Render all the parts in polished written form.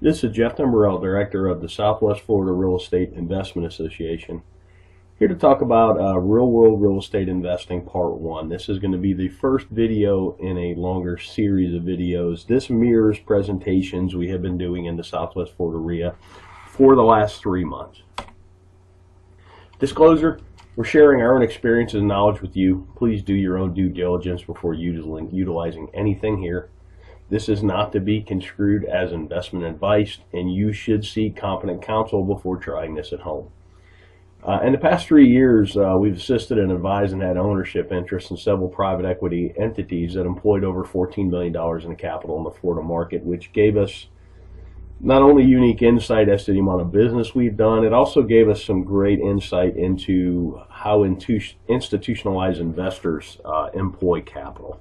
This is Jeff Timberell, Director of the Southwest Florida Real Estate Investment Association, here to talk about real-world real estate investing Part 1. This is going to be the first video in a longer series of videos. This mirrors presentations we have been doing in the Southwest Florida REIA for the last 3 months. Disclosure, we're sharing our own experiences and knowledge with you. Please do your own due diligence before utilizing anything here. This is not to be construed as investment advice, and you should seek competent counsel before trying this at home. In the past 3 years, we've assisted and advised and had ownership interests in several private equity entities that employed over $14 million in capital in the Florida market, which gave us not only unique insight as to the amount of business we've done, it also gave us some great insight into how institutionalized investors employ capital.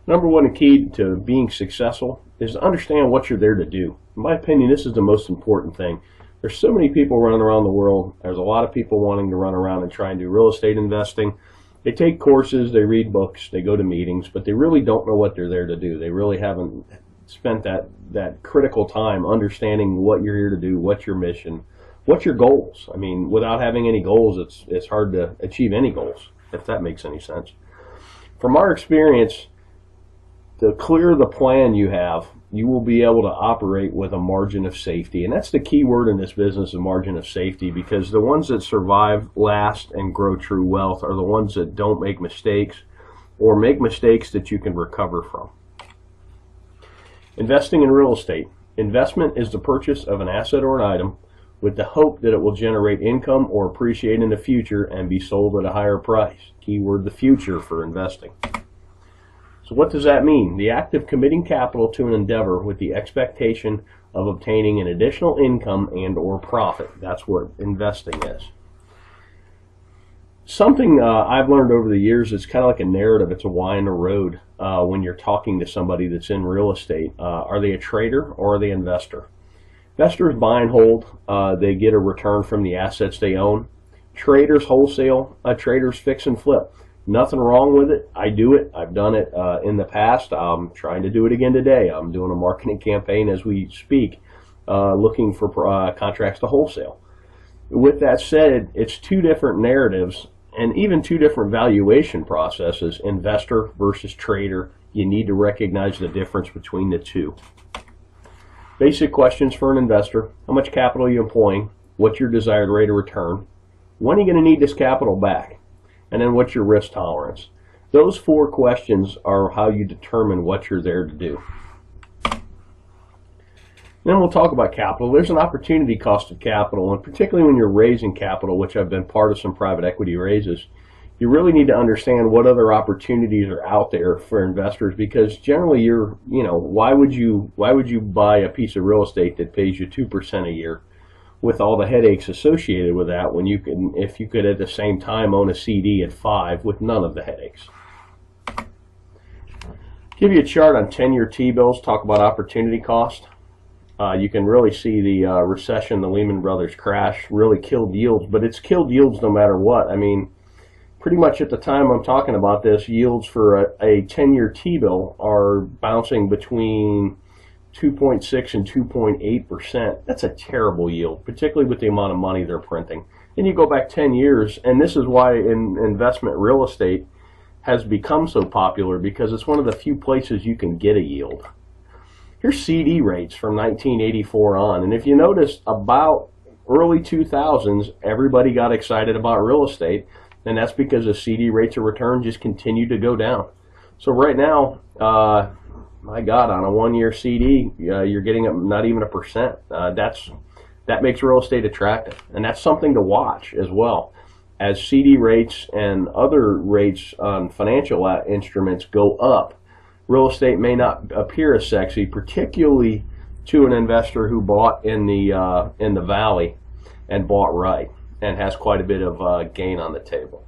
Number one key to being successful is to understand what you're there to do. In my opinion, this is the most important thing. There's so many people running around the world. There's a lot of people wanting to run around and try and do real estate investing. They take courses, they read books, they go to meetings, but they really don't know what they're there to do. They really haven't spent that critical time understanding what you're here to do, what's your mission, what's your goals. I mean, without having any goals, it's hard to achieve any goals, if that makes any sense. From our experience, the clearer the plan you have, you will be able to operate with a margin of safety. And that's the key word in this business, a margin of safety, because the ones that survive, last, and grow true wealth are the ones that don't make mistakes or make mistakes that you can recover from. Investing in real estate. Investment is the purchase of an asset or an item with the hope that it will generate income or appreciate in the future and be sold at a higher price. Keyword, the future for investing. So what does that mean? The act of committing capital to an endeavor with the expectation of obtaining an additional income and or profit. That's what investing is. Something I've learned over the years is kind of like a narrative. It's a why in the road when you're talking to somebody that's in real estate. Are they a trader or are they an investor? Investors buy and hold. They get a return from the assets they own. Traders wholesale. Traders fix and flip. Nothing wrong with it. I do it. I've done it in the past. I'm trying to do it again today. I'm doing a marketing campaign as we speak, looking for contracts to wholesale. With that said, it's two different narratives and even two different valuation processes, investor versus trader. You need to recognize the difference between the two. Basic questions for an investor. How much capital are you employing? What's your desired rate of return? When are you going to need this capital back? And then what's your risk tolerance? Those 4 questions are how you determine what you're there to do. Then we'll talk about capital. There's an opportunity cost of capital, and particularly when you're raising capital, which I've been part of some private equity raises, you really need to understand what other opportunities are out there for investors, because generally why would you buy a piece of real estate that pays you 2% a year with all the headaches associated with that, when you can, if you could at the same time own a CD at 5 with none of the headaches. Give you a chart on 10-year T-bills, talk about opportunity cost. You can really see the recession, the Lehman Brothers crash really killed yields, but it's killed yields no matter what. I mean, pretty much at the time I'm talking about this, yields for a 10-year T-bill are bouncing between 2.6 and 2.8%. That's a terrible yield, particularly with the amount of money they're printing. Then you go back 10 years, and this is why investment real estate has become so popular, because it's one of the few places you can get a yield. Here's CD rates from 1984 on, and if you notice, about early 2000s, everybody got excited about real estate, and that's because the CD rates of return just continued to go down. So right now, my God, on a 1-year CD, you're getting not even 1%. That makes real estate attractive, and that's something to watch as well. As CD rates and other rates on financial instruments go up, real estate may not appear as sexy, particularly to an investor who bought in the valley and bought right and has quite a bit of gain on the table.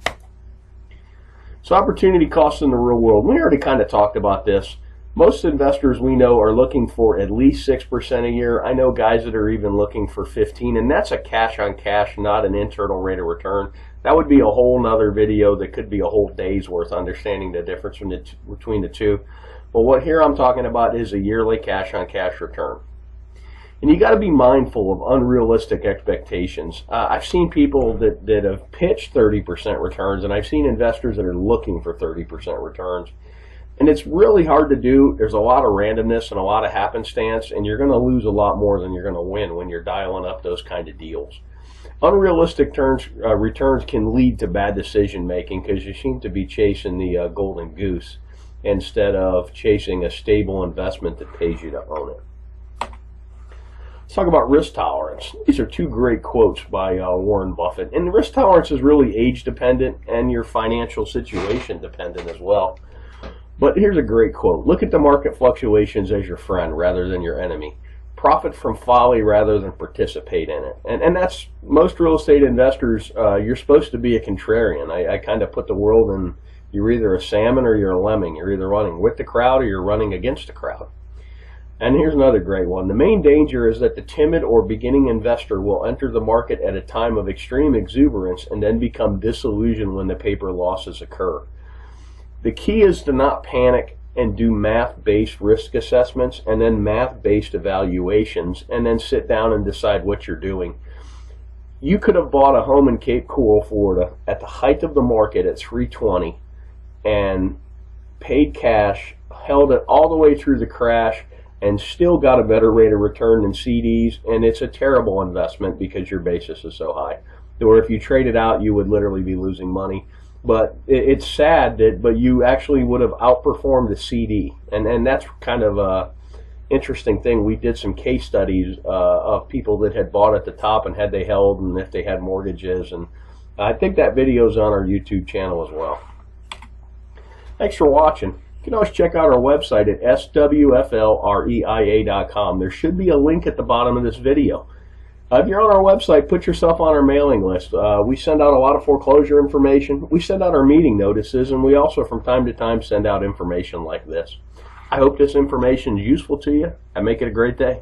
So opportunity costs in the real world. We already kind of talked about this. Most investors we know are looking for at least 6% a year. I know guys that are even looking for 15%, and that's a cash on cash, not an internal rate of return. That would be a whole nother video that could be a whole day's worth, understanding the difference between the two. But what here I'm talking about is a yearly cash on cash return. And you got to be mindful of unrealistic expectations. I've seen people that have pitched 30% returns, and I've seen investors that are looking for 30% returns. And it's really hard to do. There's a lot of randomness and a lot of happenstance, and you're going to lose a lot more than you're going to win when you're dialing up those kind of deals. Unrealistic returns can lead to bad decision making because you seem to be chasing the golden goose instead of chasing a stable investment that pays you to own it. Let's talk about risk tolerance. These are two great quotes by Warren Buffett. And risk tolerance is really age dependent and your financial situation dependent as well. But here's a great quote. Look at the market fluctuations as your friend rather than your enemy. Profit from folly rather than participate in it. And that's most real estate investors. You're supposed to be a contrarian. I kind of put the world in, you're either a salmon or you're a lemming. You're either running with the crowd or you're running against the crowd. And here's another great one. The main danger is that the timid or beginning investor will enter the market at a time of extreme exuberance and then become disillusioned when the paper losses occur. The key is to not panic and do math-based risk assessments and then math-based evaluations and then sit down and decide what you're doing. You could have bought a home in Cape Coral, Florida at the height of the market at $320 and paid cash, held it all the way through the crash, and still got a better rate of return than CDs, and it's a terrible investment because your basis is so high. Or if you trade it out, you would literally be losing money. But it's sad but you actually would have outperformed the CD, and that's kind of a interesting thing. We did some case studies of people that had bought at the top and had they held and if they had mortgages, and I think that video is on our YouTube channel as well. Thanks for watching. You can always check out our website at swflreia.com. There should be a link at the bottom of this video. If you're on our website, put yourself on our mailing list. We send out a lot of foreclosure information. We send out our meeting notices, and we also from time to time send out information like this. I hope this information is useful to you, and make it a great day.